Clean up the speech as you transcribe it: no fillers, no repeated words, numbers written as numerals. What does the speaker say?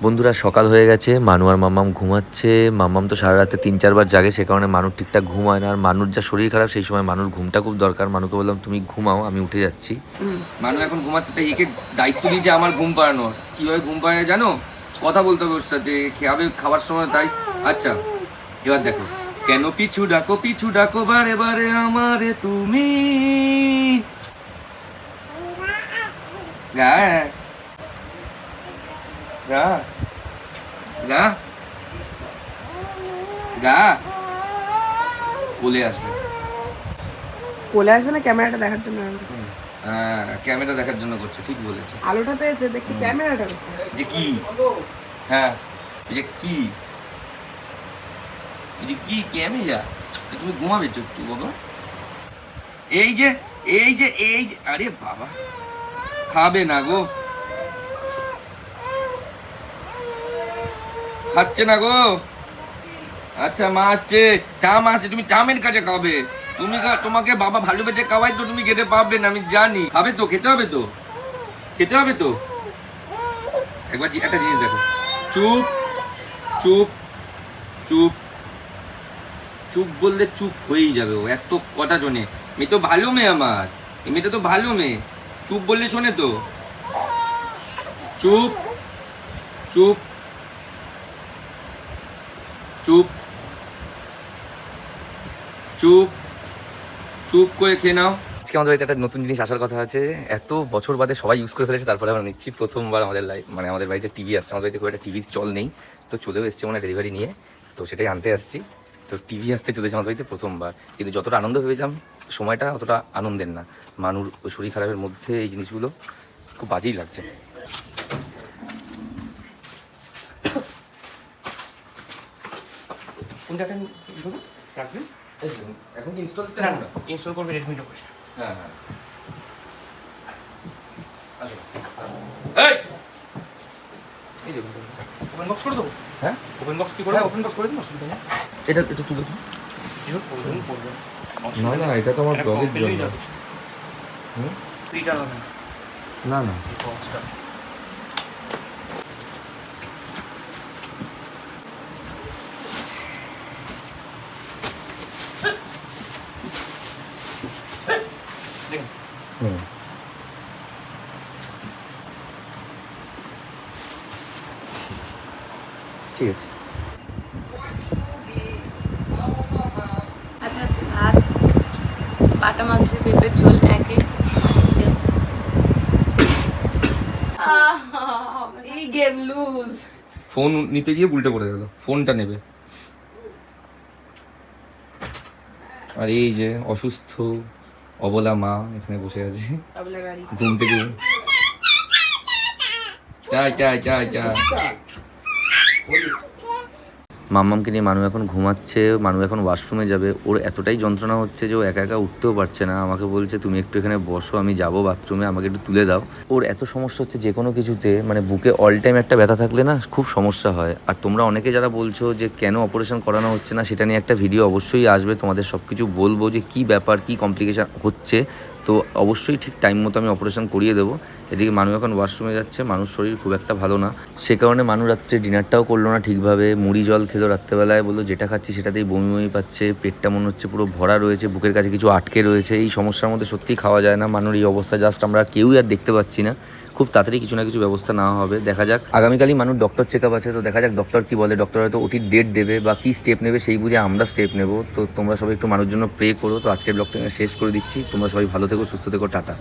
বন্ধুরা সকাল হয়ে গেছে, মানু আর মাম্মাম ঘুমাচ্ছে। মাম্মাম তো সারা রাতে 3-4 বার জাগে, সে কারণে মানুর ঠিকঠাক ঘুম হয় না। আর মানুর যা শরীর খারাপ, সেই সময় মানুর ঘুমটা খুব দরকার। মানুকে বললাম তুমি ঘুমাও, আমি উঠে যাচ্ছি। মানু এখন ঘুমাচ্ছে, তাই একে দায়িত্ব দিয়েছে আমার ঘুম পাড়ানোর। কীভাবে ঘুম পাড়ায় জানো? কথা বলতে হবে ওর সাথে, খাবে খাবার সময়। তাই আচ্ছা এবার দেখো, কেন পিছু ডাকো বারে বারে আমারে তুমি। গা গা গা গা কোলে আসবে। কোলে আসবে না, ক্যামেরাটা দেখার জন্য। হ্যাঁ, ক্যামেরা দেখার জন্য করছে, ঠিক বলেছে। আলোটা পেয়েছে, দেখছি ক্যামেরাটা যে কি, হ্যাঁ এই যে কি, এই যে কি ক্যামেরা। তুমি ঘুমাবে চুপচুপ বাবা। এই যে আরে বাবা, খাবে না গো, খাচ্ছে না গো। আচ্ছা মা আসছে, মা আসছে, তুমি চামের কাছে খাবে। তোমাকে বাবা ভালোবেসে খাওয়াই তো, তুমি খেতে পারবে না আমি জানি। খাবে তো, খেতে হবে তো। একবার একটা জিনিস দেখো, চুপ চুপ চুপ চুপ বললে চুপ হয়েই যাবে ও, এত কথা শোনে। মেয়ে তো ভালো মেয়ে, আমার এই মেয়েটা তো ভালো মেয়ে। চুপ বললে শোনে তো। চুপ চুপ চুপ চুপ চুপ করে খেয়ে নাও। আজকে আমাদের বাড়িতে একটা নতুন জিনিস আসার কথা আছে। এত বছর বাদে সবাই ইউজ করে ফেলেছে, তারপরে আমরা নিচ্ছি প্রথমবার। আমাদের আমাদের বাড়িতে টিভি আসছে। আমাদের বাড়িতে খুব একটা টিভির চল নেই, তো চলেও এসছে মানে ডেলিভারি নিয়ে, তো সেটাই আনতে আসছি। তো টিভি আসতে চলেছে আমাদের বাড়িতে প্রথমবার। কিন্তু যতটা আনন্দ ভেবেছিলাম, সময়টা অতটা আনন্দের না। মানুর শরীর খারাপের মধ্যে এই জিনিসগুলো খুব বাজেই লাগছে। রাখবেন এখন ইনস্টল ইনস্টল করবে রেডমিটা করে। হ্যাঁ হ্যাঁ, আসো এই দেখুন, ওপেন বক্স করে দেবো। হ্যাঁ ওপেন বক্স কি করে? ওপেন বক্স করে দিন, অসুবিধা নেই। এটা একটু তুলে দিন। প্রয়োজন পড়বে না এটা তো আমার ব্লগের জন্য। ফ্রিটা হবে না না এই বক্সটা। দেখুন হুম, ঠিক আছে। আচ্ছা ভাত, বাটা মাছ দিয়ে পেঁপের ঝোল একে। এই গেম লুজ। ফোন নিতে গিয়ে উল্টে পড়ে গেল, ফোনটা নেবে। আর এই যে অসুস্থ অবলা মা এখানে বসে আছে ঘুম থেকে। চাই মাম্মামকে নিয়ে মানু এখন ঘুমাচ্ছে। মানু এখন ওয়াশরুমে যাবে। ওর এতটাই যন্ত্রণা হচ্ছে যে ও একা একা উঠতেও পারছে না। আমাকে বলছে তুমি একটু এখানে বসো, আমি যাবো বাথরুমে, আমাকে একটু তুলে দাও। ওর এত সমস্যা হচ্ছে যে কোনো কিছুতে, মানে বুকে অল টাইম একটা ব্যথা থাকলে না খুব সমস্যা হয়। আর তোমরা অনেকে যারা বলছো যে কেন অপারেশন করানো হচ্ছে না, সেটা নিয়ে একটা ভিডিও অবশ্যই আসবে। তোমাদের সব কিছু বলবো যে কী ব্যাপার, কী কমপ্লিকেশান হচ্ছে। তো অবশ্যই ঠিক টাইম মতো আমি অপারেশন করিয়ে দেবো। এদিকে মানু এখন ওয়াশরুমে যাচ্ছে। মানুষ শরীর খুব একটা ভালো না, সে কারণে মানু রাত্রে ডিনারটাও করলো না ঠিকভাবে। মুড়ি জল খেলো রাত্রেবেলায়, বললো যেটা খাচ্ছি সেটাতেই বমি বমি পাচ্ছে, পেটটা মনে হচ্ছে পুরো ভরা রয়েছে, বুকের কাছে কিছু আটকে রয়েছে। এই সমস্যার মধ্যে সত্যিই খাওয়া যায় না। মানুর এই অবস্থা জাস্ট আমরা কেউই আর দেখতে পাচ্ছি না। খুব তাড়াতাড়ি কিছু না কিছু ব্যবস্থা নেওয়া হবে, দেখা যাক। আগামীকালই মানুষ ডক্টর চেক আপ আছে, তো দেখা যাক ডক্টর কী বলে। ডক্টর হয়তো ওটির ডেট দেবে বা কী স্টেপ নেবে সেই বুঝে আমরা স্টেপ নেব। তো তোমরা সবাই একটু মানুষের জন্য প্রে করো। তো আজকের ব্লগটা শেষ করে দিচ্ছি। তোমরা সবাই ভালো থেকো, সুস্থ থেকো, টাটা।